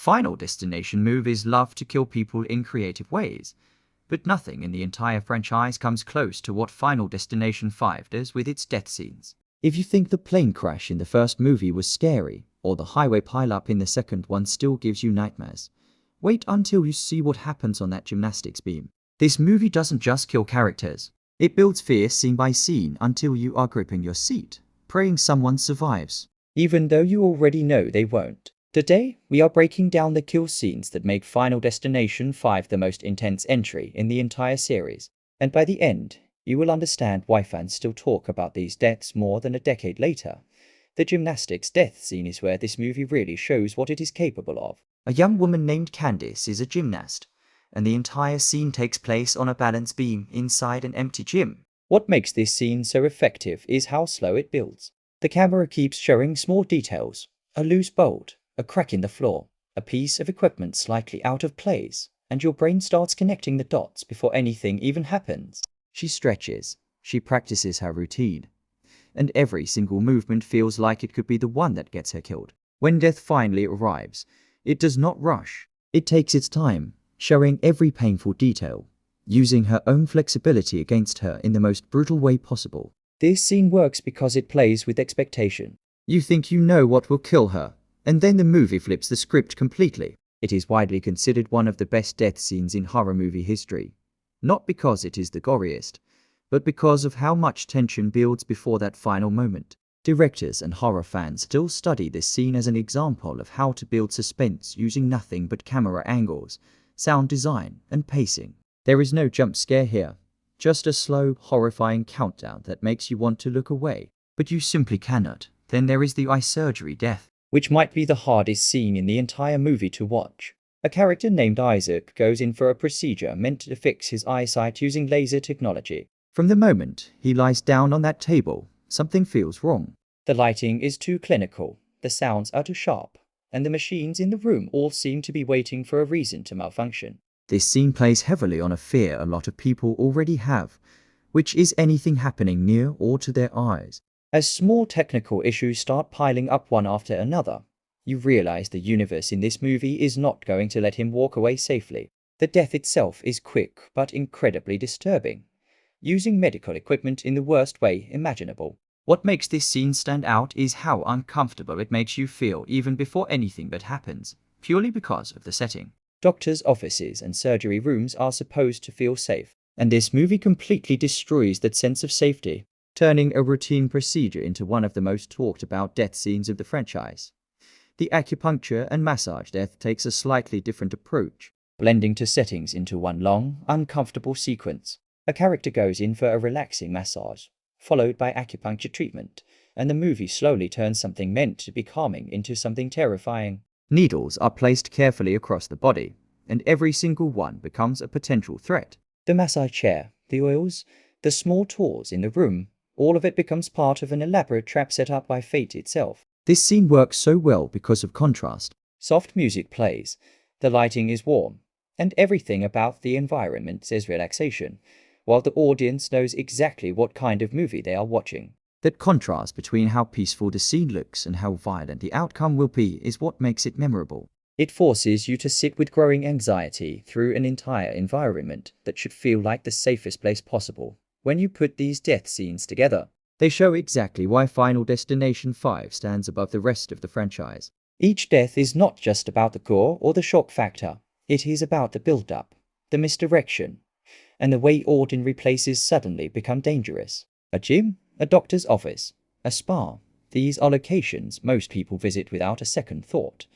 Final Destination movies love to kill people in creative ways, but nothing in the entire franchise comes close to what Final Destination 5 does with its death scenes. If you think the plane crash in the first movie was scary, or the highway pileup in the second one still gives you nightmares, wait until you see what happens on that gymnastics beam. This movie doesn't just kill characters. It builds fear scene by scene until you are gripping your seat, praying someone survives, even though you already know they won't. Today, we are breaking down the kill scenes that make Final Destination 5 the most intense entry in the entire series. And by the end, you will understand why fans still talk about these deaths more than a decade later. The gymnastics death scene is where this movie really shows what it is capable of. A young woman named Candice is a gymnast, and the entire scene takes place on a balance beam inside an empty gym. What makes this scene so effective is how slow it builds. The camera keeps showing small details, a loose bolt, a crack in the floor, a piece of equipment slightly out of place, and your brain starts connecting the dots before anything even happens. She stretches, she practices her routine, and every single movement feels like it could be the one that gets her killed. When death finally arrives, it does not rush. It takes its time, showing every painful detail, using her own flexibility against her in the most brutal way possible. This scene works because it plays with expectation. You think you know what will kill her, and then the movie flips the script completely. It is widely considered one of the best death scenes in horror movie history. Not because it is the goriest, but because of how much tension builds before that final moment. Directors and horror fans still study this scene as an example of how to build suspense using nothing but camera angles, sound design, and pacing. There is no jump scare here, just a slow, horrifying countdown that makes you want to look away. But you simply cannot. Then there is the eye surgery death, which might be the hardest scene in the entire movie to watch. A character named Isaac goes in for a procedure meant to fix his eyesight using laser technology. From the moment he lies down on that table, something feels wrong. The lighting is too clinical, the sounds are too sharp, and the machines in the room all seem to be waiting for a reason to malfunction. This scene plays heavily on a fear a lot of people already have, which is anything happening near or to their eyes. As small technical issues start piling up one after another, you realize the universe in this movie is not going to let him walk away safely. The death itself is quick but incredibly disturbing, using medical equipment in the worst way imaginable. What makes this scene stand out is how uncomfortable it makes you feel even before anything bad happens, purely because of the setting. Doctors' offices and surgery rooms are supposed to feel safe, and this movie completely destroys that sense of safety, turning a routine procedure into one of the most talked about death scenes of the franchise. The acupuncture and massage death takes a slightly different approach, blending two settings into one long, uncomfortable sequence. A character goes in for a relaxing massage, followed by acupuncture treatment, and the movie slowly turns something meant to be calming into something terrifying. Needles are placed carefully across the body, and every single one becomes a potential threat. The massage chair, the oils, the small tools in the room, all of it becomes part of an elaborate trap set up by fate itself. This scene works so well because of contrast. Soft music plays, the lighting is warm, and everything about the environment says relaxation, while the audience knows exactly what kind of movie they are watching. That contrast between how peaceful the scene looks and how violent the outcome will be is what makes it memorable. It forces you to sit with growing anxiety through an entire environment that should feel like the safest place possible. When you put these death scenes together, they show exactly why Final Destination 5 stands above the rest of the franchise. Each death is not just about the gore or the shock factor. It is about the build-up, the misdirection, and the way ordinary places suddenly become dangerous. A gym, a doctor's office, a spa. These are locations most people visit without a second thought,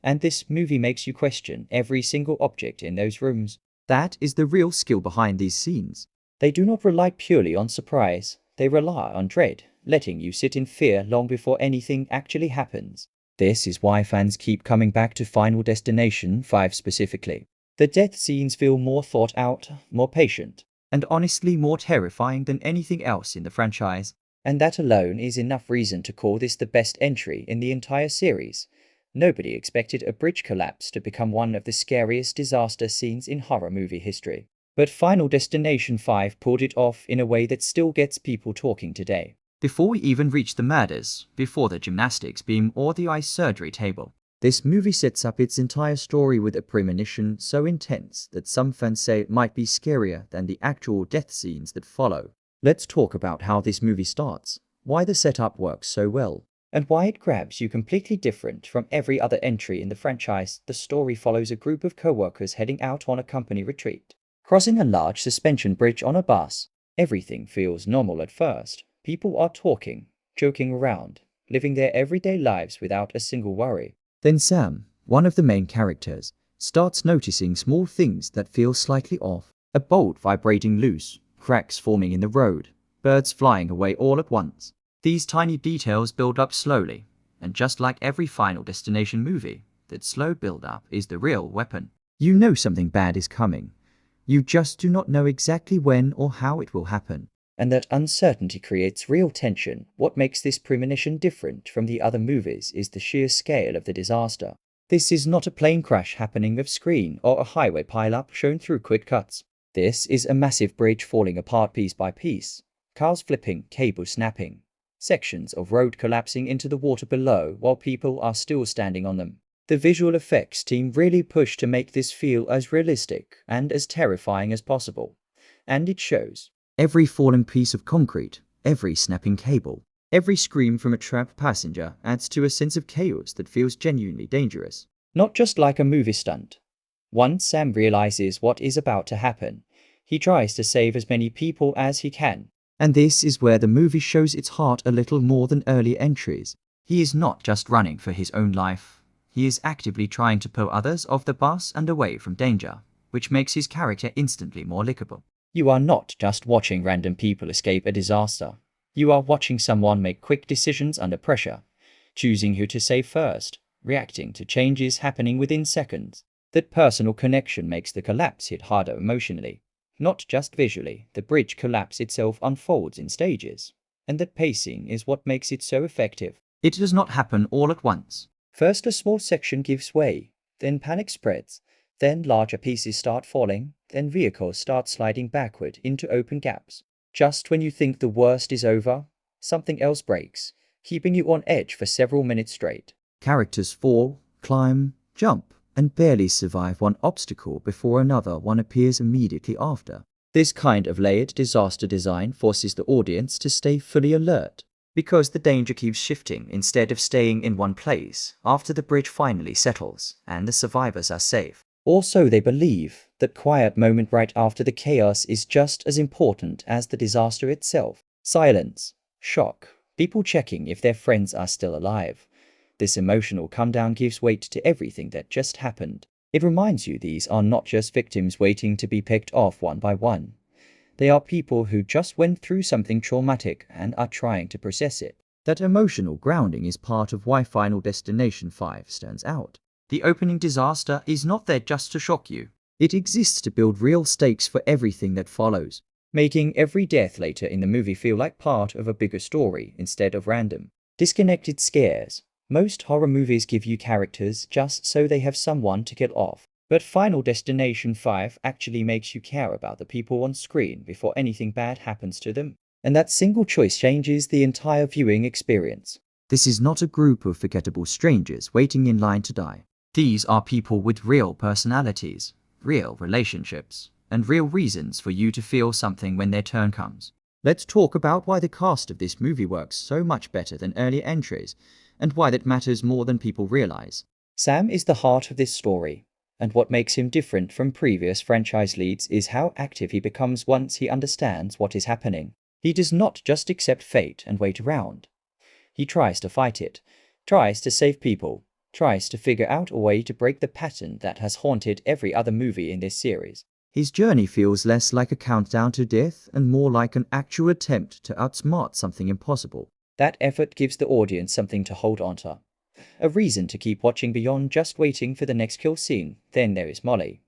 and this movie makes you question every single object in those rooms. That is the real skill behind these scenes. They do not rely purely on surprise, they rely on dread, letting you sit in fear long before anything actually happens. This is why fans keep coming back to Final Destination 5 specifically. The death scenes feel more thought out, more patient, and honestly more terrifying than anything else in the franchise. And that alone is enough reason to call this the best entry in the entire series. Nobody expected a bridge collapse to become one of the scariest disaster scenes in horror movie history. But Final Destination 5 pulled it off in a way that still gets people talking today. Before we even reach the murders, before the gymnastics beam or the eye surgery table, This movie sets up its entire story with a premonition so intense that some fans say it might be scarier than the actual death scenes that follow. Let's talk about how this movie starts, why the setup works so well, and why it grabs you completely different from every other entry in the franchise. The story follows a group of co-workers heading out on a company retreat. Crossing a large suspension bridge on a bus, everything feels normal at first. People are talking, joking around, living their everyday lives without a single worry. Then Sam, one of the main characters, starts noticing small things that feel slightly off. A bolt vibrating loose, cracks forming in the road, birds flying away all at once. These tiny details build up slowly, and just like every Final Destination movie, that slow build-up is the real weapon. You know something bad is coming. You just do not know exactly when or how it will happen. And that uncertainty creates real tension. What makes this premonition different from the other movies is the sheer scale of the disaster. This is not a plane crash happening off screen or a highway pileup shown through quick cuts. This is a massive bridge falling apart piece by piece. Cars flipping, cables snapping, sections of road collapsing into the water below while people are still standing on them. The visual effects team really pushed to make this feel as realistic and as terrifying as possible. And it shows. Every fallen piece of concrete, every snapping cable, every scream from a trapped passenger adds to a sense of chaos that feels genuinely dangerous. Not just like a movie stunt. Once Sam realizes what is about to happen, he tries to save as many people as he can. And this is where the movie shows its heart a little more than earlier entries. He is not just running for his own life. He is actively trying to pull others off the bus and away from danger, which makes his character instantly more likable. You are not just watching random people escape a disaster. You are watching someone make quick decisions under pressure, choosing who to save first, reacting to changes happening within seconds. That personal connection makes the collapse hit harder emotionally, not just visually. The bridge collapse itself unfolds in stages, and that pacing is what makes it so effective. It does not happen all at once. First a small section gives way, then panic spreads, then larger pieces start falling, then vehicles start sliding backward into open gaps. Just when you think the worst is over, something else breaks, keeping you on edge for several minutes straight. Characters fall, climb, jump, and barely survive one obstacle before another one appears immediately after. This kind of layered disaster design forces the audience to stay fully alert, because the danger keeps shifting instead of staying in one place after the bridge finally settles and the survivors are safe. Also, they believe that quiet moment right after the chaos is just as important as the disaster itself. Silence, shock, people checking if their friends are still alive. This emotional come down gives weight to everything that just happened. It reminds you these are not just victims waiting to be picked off one by one. They are people who just went through something traumatic and are trying to process it. That emotional grounding is part of why Final Destination 5 stands out. The opening disaster is not there just to shock you. It exists to build real stakes for everything that follows, making every death later in the movie feel like part of a bigger story instead of random, disconnected scares. Most horror movies give you characters just so they have someone to get off. But Final Destination 5 actually makes you care about the people on screen before anything bad happens to them. And that single choice changes the entire viewing experience. This is not a group of forgettable strangers waiting in line to die. These are people with real personalities, real relationships, and real reasons for you to feel something when their turn comes. Let's talk about why the cast of this movie works so much better than earlier entries, and why that matters more than people realize. Sam is the heart of this story, and what makes him different from previous franchise leads is how active he becomes once he understands what is happening. He does not just accept fate and wait around. He tries to fight it, tries to save people, tries to figure out a way to break the pattern that has haunted every other movie in this series. His journey feels less like a countdown to death and more like an actual attempt to outsmart something impossible. That effort gives the audience something to hold onto, a reason to keep watching beyond just waiting for the next kill scene. Then there is Molly,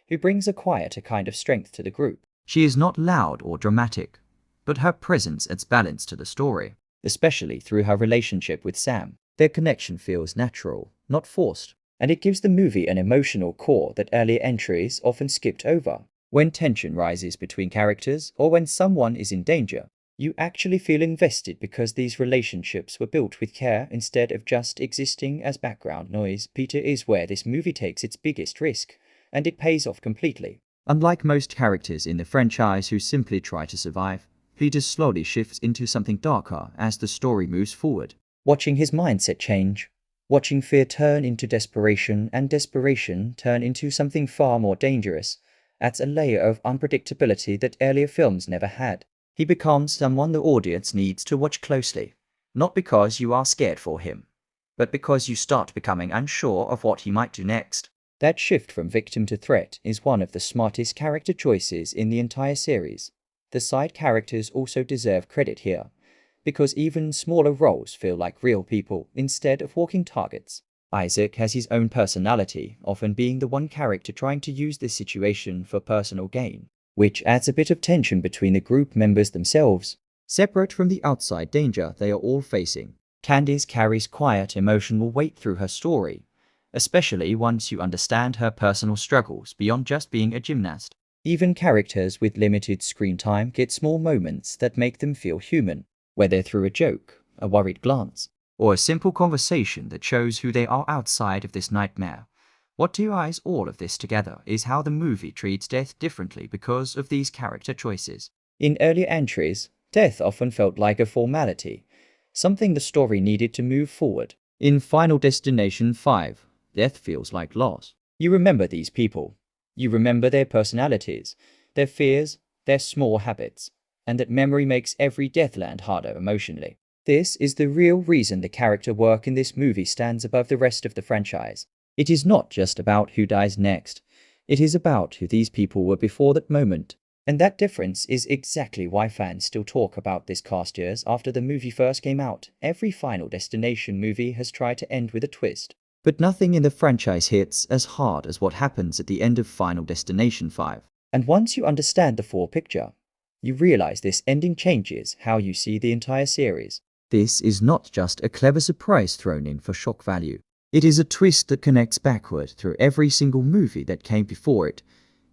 who brings a quieter kind of strength to the group. She is not loud or dramatic, but her presence adds balance to the story, especially through her relationship with Sam. Their connection feels natural, not forced, and it gives the movie an emotional core that earlier entries often skipped over. When tension rises between characters or when someone is in danger, You actually feel invested because these relationships were built with care instead of just existing as background noise. Peter is where this movie takes its biggest risk, and it pays off completely. Unlike most characters in the franchise who simply try to survive, Peter slowly shifts into something darker as the story moves forward. Watching his mindset change, watching fear turn into desperation and desperation turn into something far more dangerous, adds a layer of unpredictability that earlier films never had. He becomes someone the audience needs to watch closely, not because you are scared for him, but because you start becoming unsure of what he might do next. That shift from victim to threat is one of the smartest character choices in the entire series. The side characters also deserve credit here, because even smaller roles feel like real people instead of walking targets. Isaac has his own personality, often being the one character trying to use this situation for personal gain, which adds a bit of tension between the group members themselves, separate from the outside danger they are all facing. Candice carries quiet emotional weight through her story, especially once you understand her personal struggles beyond just being a gymnast. Even characters with limited screen time get small moments that make them feel human, whether through a joke, a worried glance, or a simple conversation that shows who they are outside of this nightmare. What ties all of this together is how the movie treats death differently because of these character choices. In earlier entries, death often felt like a formality, something the story needed to move forward. In Final Destination 5, death feels like loss. You remember these people. You remember their personalities, their fears, their small habits, and that memory makes every death land harder emotionally. This is the real reason the character work in this movie stands above the rest of the franchise. It is not just about who dies next. It is about who these people were before that moment. And that difference is exactly why fans still talk about this cast years after the movie first came out. Every Final Destination movie has tried to end with a twist, but nothing in the franchise hits as hard as what happens at the end of Final Destination 5. And once you understand the full picture, you realize this ending changes how you see the entire series. This is not just a clever surprise thrown in for shock value. It is a twist that connects backward through every single movie that came before it,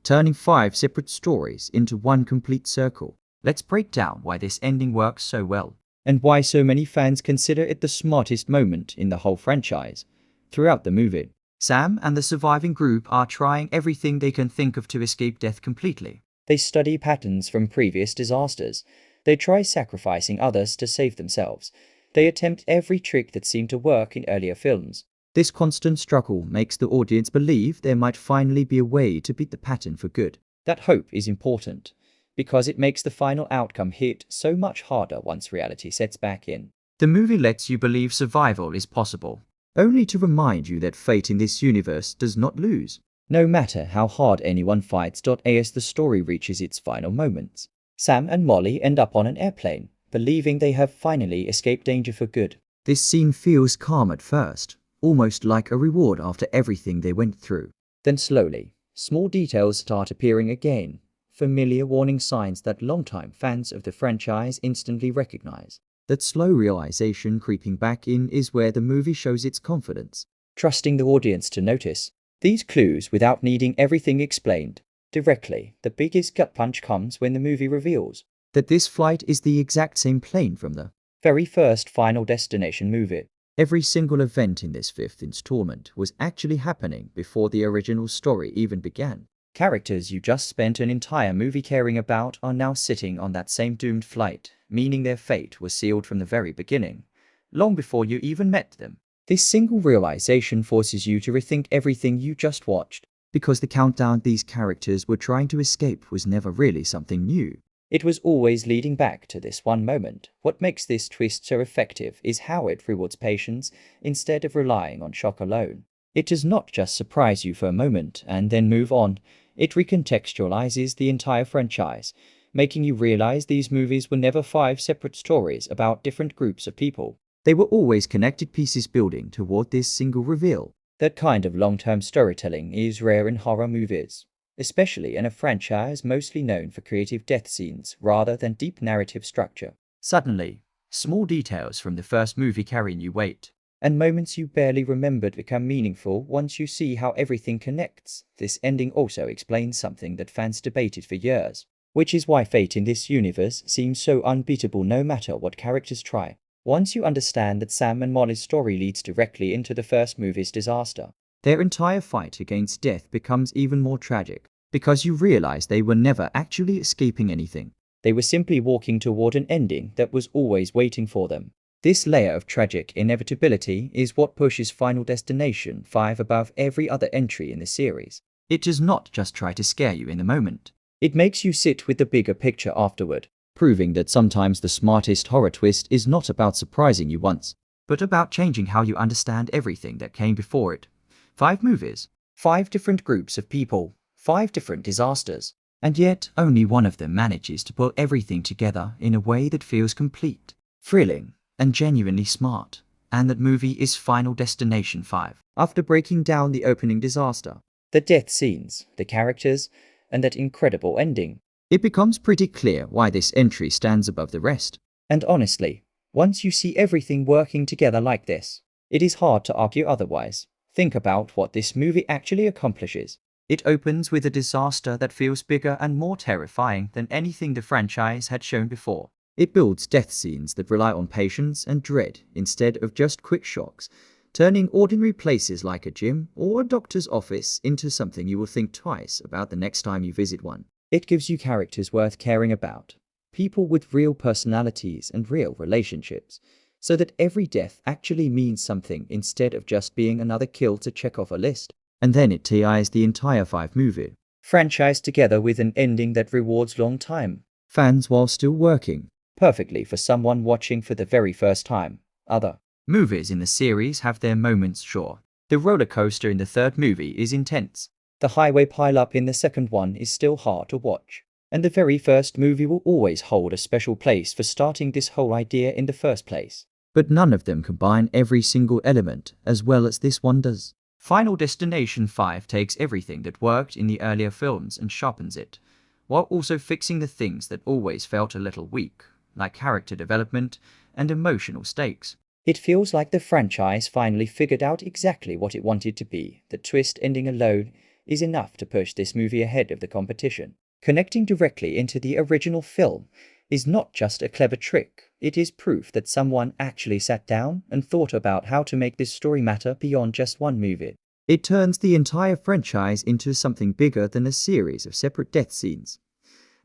turning 5 separate stories into one complete circle. Let's break down why this ending works so well, and why so many fans consider it the smartest moment in the whole franchise. Throughout the movie, Sam and the surviving group are trying everything they can think of to escape death completely. They study patterns from previous disasters. They try sacrificing others to save themselves. They attempt every trick that seemed to work in earlier films. This constant struggle makes the audience believe there might finally be a way to beat the pattern for good. That hope is important, because it makes the final outcome hit so much harder once reality sets back in. The movie lets you believe survival is possible, only to remind you that fate in this universe does not lose, no matter how hard anyone fights. As the story reaches its final moments, Sam and Molly end up on an airplane, believing they have finally escaped danger for good. This scene feels calm at first, almost like a reward after everything they went through. Then slowly, small details start appearing again, familiar warning signs that longtime fans of the franchise instantly recognize. That slow realization creeping back in is where the movie shows its confidence, trusting the audience to notice these clues without needing everything explained directly. The biggest gut punch comes when the movie reveals that this flight is the exact same plane from the very first Final Destination movie. Every single event in this 5th installment was actually happening before the original story even began. Characters you just spent an entire movie caring about are now sitting on that same doomed flight, meaning their fate was sealed from the very beginning, long before you even met them. This single realization forces you to rethink everything you just watched, because the countdown these characters were trying to escape was never really something new. It was always leading back to this one moment. What makes this twist so effective is how it rewards patience instead of relying on shock alone. It does not just surprise you for a moment and then move on. It recontextualizes the entire franchise, making you realize these movies were never 5 separate stories about different groups of people. They were always connected pieces building toward this single reveal. That kind of long-term storytelling is rare in horror movies, especially in a franchise mostly known for creative death scenes rather than deep narrative structure. Suddenly, small details from the first movie carry new weight, and moments you barely remembered become meaningful once you see how everything connects. This ending also explains something that fans debated for years. which is why fate in this universe seems so unbeatable no matter what characters try. Once you understand that Sam and Molly's story leads directly into the first movie's disaster, their entire fight against death becomes even more tragic, because you realize they were never actually escaping anything. They were simply walking toward an ending that was always waiting for them. This layer of tragic inevitability is what pushes Final Destination 5 above every other entry in the series. It does not just try to scare you in the moment. It makes you sit with the bigger picture afterward, proving that sometimes the smartest horror twist is not about surprising you once, but about changing how you understand everything that came before it. 5 movies, 5 different groups of people, 5 different disasters, and yet only one of them manages to pull everything together in a way that feels complete, thrilling, and genuinely smart. And that movie is Final Destination 5. After breaking down the opening disaster, the death scenes, the characters, and that incredible ending, it becomes pretty clear why this entry stands above the rest. And honestly, once you see everything working together like this, it is hard to argue otherwise. Think about what this movie actually accomplishes. It opens with a disaster that feels bigger and more terrifying than anything the franchise had shown before. It builds death scenes that rely on patience and dread instead of just quick shocks, turning ordinary places like a gym or a doctor's office into something you will think twice about the next time you visit one. It gives you characters worth caring about, people with real personalities and real relationships, so that every death actually means something instead of just being another kill to check off a list. And then it ties the entire 5-movie franchise together with an ending that rewards long-time fans while still working perfectly for someone watching for the very first time. Other movies in the series have their moments, sure. The roller coaster in the 3rd movie is intense. The highway pileup in the 2nd one is still hard to watch. And the very first movie will always hold a special place for starting this whole idea in the first place. But none of them combine every single element as well as this one does. Final Destination 5 takes everything that worked in the earlier films and sharpens it, while also fixing the things that always felt a little weak, like character development and emotional stakes. It feels like the franchise finally figured out exactly what it wanted to be. The twist ending alone is enough to push this movie ahead of the competition. Connecting directly into the original film is not just a clever trick, it is proof that someone actually sat down and thought about how to make this story matter beyond just one movie. It turns the entire franchise into something bigger than a series of separate death scenes.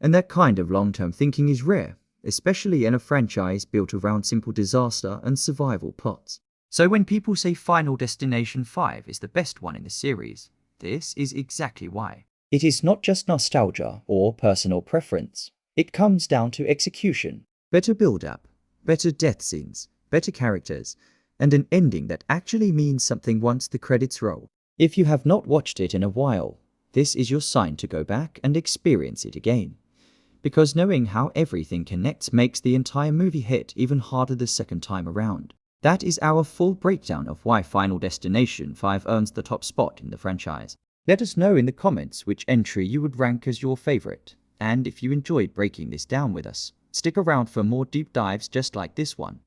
And that kind of long-term thinking is rare, especially in a franchise built around simple disaster and survival plots. So when people say Final Destination 5 is the best one in the series, this is exactly why. It is not just nostalgia or personal preference. It comes down to execution. Better build-up, better death scenes, better characters, and an ending that actually means something once the credits roll. If you have not watched it in a while, this is your sign to go back and experience it again. Because knowing how everything connects makes the entire movie hit even harder the second time around. That is our full breakdown of why Final Destination 5 earns the top spot in the franchise. Let us know in the comments which entry you would rank as your favorite. And if you enjoyed breaking this down with us, stick around for more deep dives just like this one.